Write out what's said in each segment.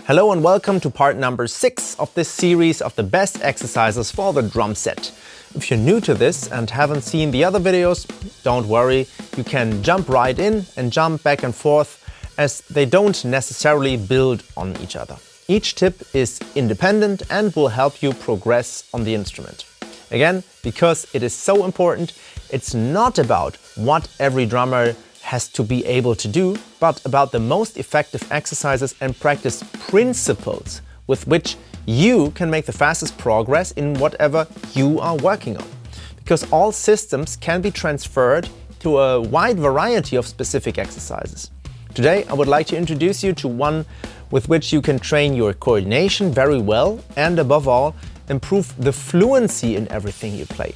Hello and welcome to part number 6 of this series of the best exercises for the drum set. If you're new to this and haven't seen the other videos, don't worry, you can jump right in and jump back and forth as they don't necessarily build on each other. Each tip is independent and will help you progress on the instrument. Again, because it is so important, it's not about what every drummer has to be able to do, but about the most effective exercises and practice principles with which you can make the fastest progress in whatever you are working on. Because all systems can be transferred to a wide variety of specific exercises. Today, I would like to introduce you to one with which you can train your coordination very well and, above all, improve the fluency in everything you play.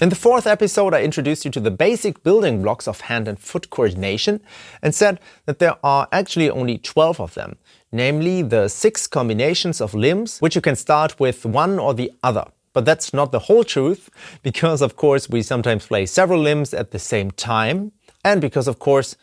In the 4th episode, I introduced you to the basic building blocks of hand and foot coordination and said that there are actually only 12 of them, namely the 6 combinations of limbs, which you can start with one or the other. But that's not the whole truth, because of course we sometimes play several limbs at the same time, and because of course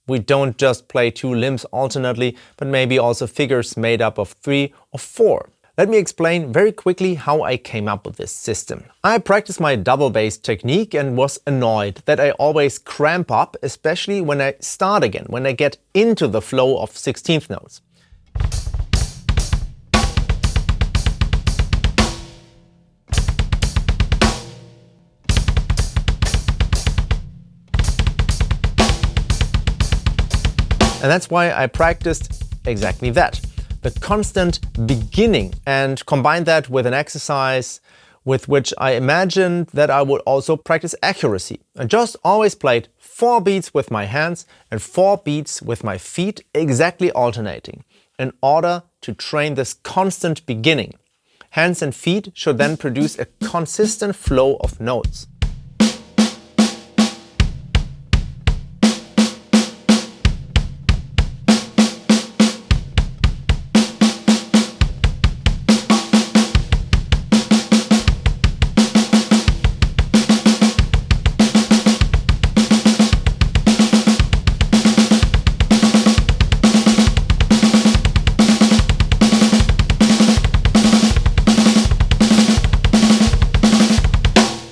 we don't just play 2 limbs alternately, but maybe also figures made up of 3 or 4. Let me explain very quickly how I came up with this system. I practiced my double bass technique and was annoyed that I always cramp up, especially when I start again, when I get into the flow of 16th notes. And that's why I practiced exactly that. The constant beginning, and combined that with an exercise with which I imagined that I would also practice accuracy. I just always played 4 beats with my hands and 4 beats with my feet, exactly alternating, in order to train this constant beginning. Hands and feet should then produce a consistent flow of notes.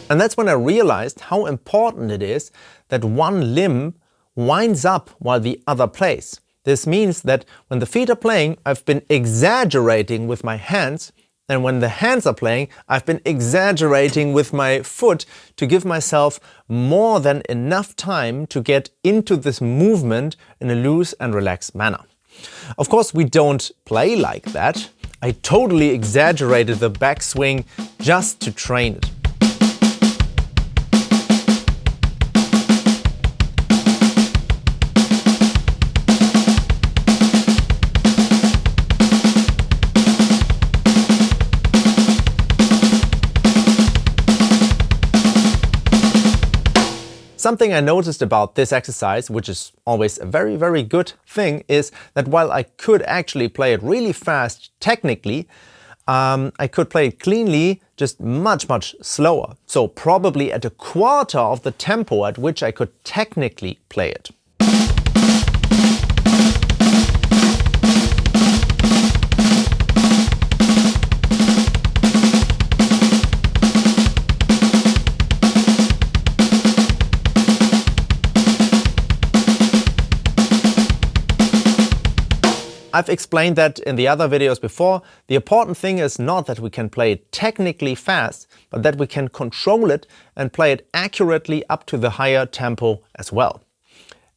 And that's when I realized how important it is that one limb winds up while the other plays. This means that when the feet are playing, I've been exaggerating with my hands, and when the hands are playing, I've been exaggerating with my foot to give myself more than enough time to get into this movement in a loose and relaxed manner. Of course, we don't play like that. I totally exaggerated the backswing just to train it. Something I noticed about this exercise, which is always a very good thing, is that while I could actually play it really fast technically, I could play it cleanly, just much slower. So probably at a quarter of the tempo at which I could technically play it. I've explained that in the other videos before. The important thing is not that we can play it technically fast, but that we can control it and play it accurately up to the higher tempo as well.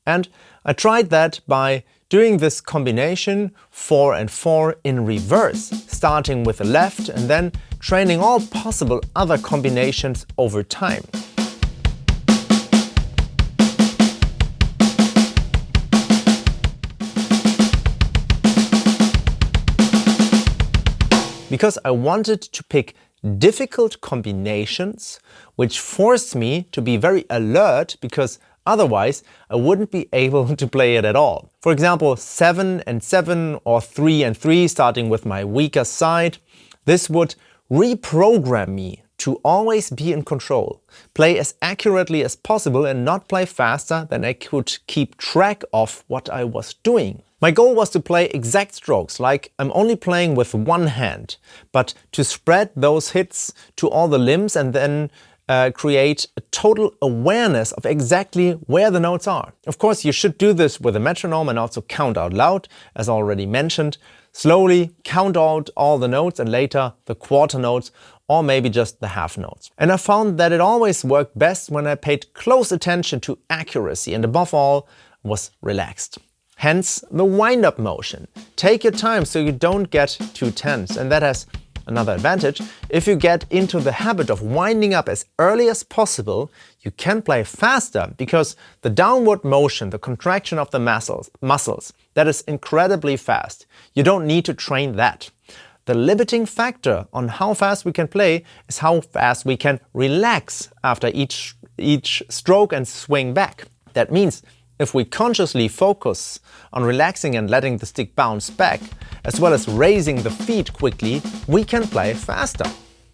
And I tried that by doing this combination 4 and 4 in reverse, starting with the left and then training all possible other combinations over time. Because I wanted to pick difficult combinations, which forced me to be very alert, because otherwise I wouldn't be able to play it at all. For example, 7 and 7 or 3 and 3, starting with my weaker side. This would reprogram me to always be in control, play as accurately as possible and not play faster than I could keep track of what I was doing. My goal was to play exact strokes, like I'm only playing with one hand, but to spread those hits to all the limbs and then create a total awareness of exactly where the notes are. Of course, you should do this with a metronome and also count out loud, as already mentioned. Slowly count out all the notes and later the quarter notes or maybe just the half notes. And I found that it always worked best when I paid close attention to accuracy and above all was relaxed. Hence the wind-up motion. Take your time so you don't get too tense, and that has another advantage. If you get into the habit of winding up as early as possible, you can play faster because the downward motion, the contraction of the muscles, that is incredibly fast. You don't need to train that. The limiting factor on how fast we can play is how fast we can relax after each stroke and swing back. That means if we consciously focus on relaxing and letting the stick bounce back, as well as raising the feet quickly, we can play faster.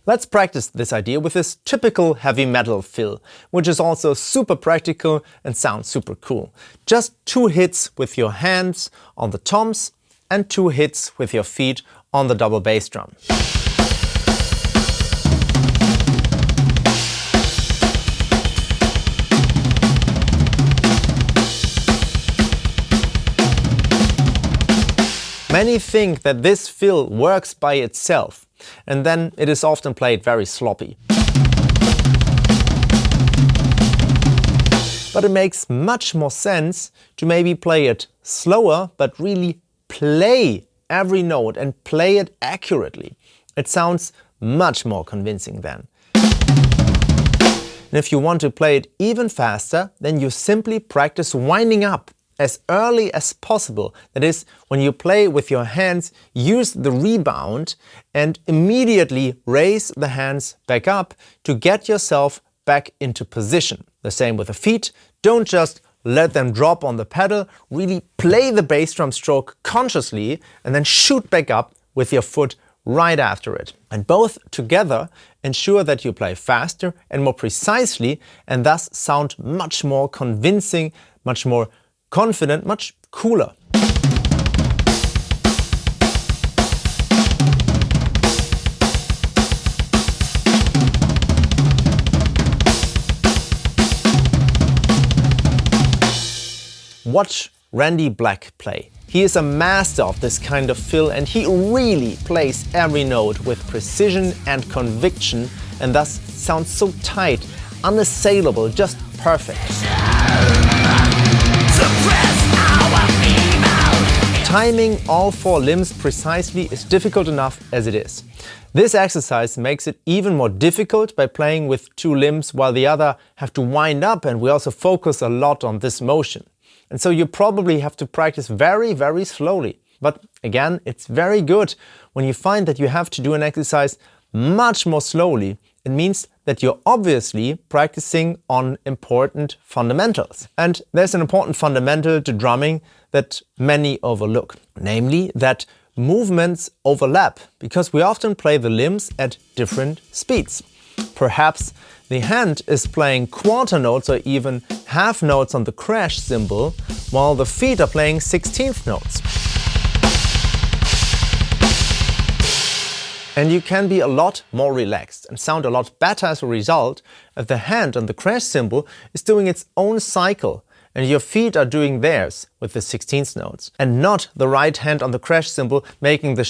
Let's practice this idea with this typical heavy metal fill, which is also super practical and sounds super cool. Just 2 hits with your hands on the toms and 2 hits with your feet on the double bass drum. Many think that this fill works by itself, and then it is often played very sloppy. But it makes much more sense to maybe play it slower, but really play every note and play it accurately. It sounds much more convincing then. And if you want to play it even faster, then you simply practice winding up as early as possible. That is, when you play with your hands, use the rebound and immediately raise the hands back up to get yourself back into position. The same with the feet. Don't just let them drop on the pedal, really play the bass drum stroke consciously and then shoot back up with your foot right after it. And both together ensure that you play faster and more precisely and thus sound much more convincing, much more confident, much cooler. Watch Randy Black play. He is a master of this kind of fill and he really plays every note with precision and conviction and thus sounds so tight, unassailable, just perfect. Timing all 4 limbs precisely is difficult enough as it is. This exercise makes it even more difficult by playing with 2 limbs while the other have to wind up, and we also focus a lot on this motion. And so you probably have to practice very, very slowly. But again, it's very good when you find that you have to do an exercise much more slowly. It means that you're obviously practicing on important fundamentals. And there's an important fundamental to drumming that many overlook, namely that movements overlap, because we often play the limbs at different speeds. Perhaps the hand is playing quarter notes or even half notes on the crash cymbal, while the feet are playing 16th notes. And you can be a lot more relaxed and sound a lot better as a result if the hand on the crash cymbal is doing its own cycle and your feet are doing theirs with the 16th notes, and not the right hand on the crash cymbal making the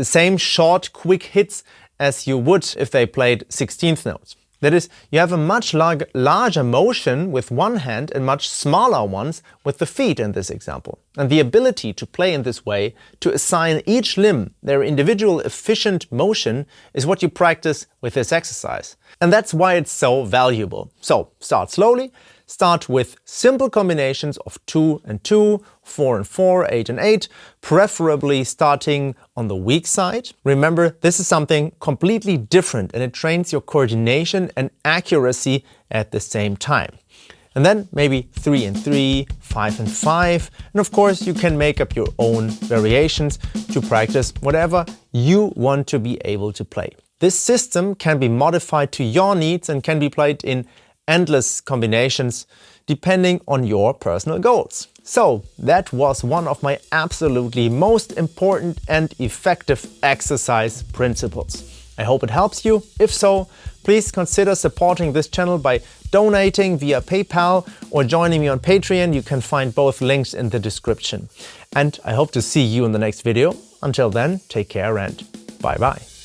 same short, quick hits as you would if they played 16th notes. That is, you have a much larger motion with one hand and much smaller ones with the feet in this example. And the ability to play in this way, to assign each limb their individual efficient motion, is what you practice with this exercise. And that's why it's so valuable. So start slowly. Start with simple combinations of 2 and 2, 4 and 4, 8 and 8, preferably starting on the weak side. Remember, this is something completely different and it trains your coordination and accuracy at the same time. And then maybe 3 and 3, 5 and 5, and of course you can make up your own variations to practice whatever you want to be able to play. This system can be modified to your needs and can be played in endless combinations depending on your personal goals. So that was one of my absolutely most important and effective exercise principles. I hope it helps you. If so, please consider supporting this channel by donating via PayPal or joining me on Patreon. You can find both links in the description. And I hope to see you in the next video. Until then, take care and bye-bye.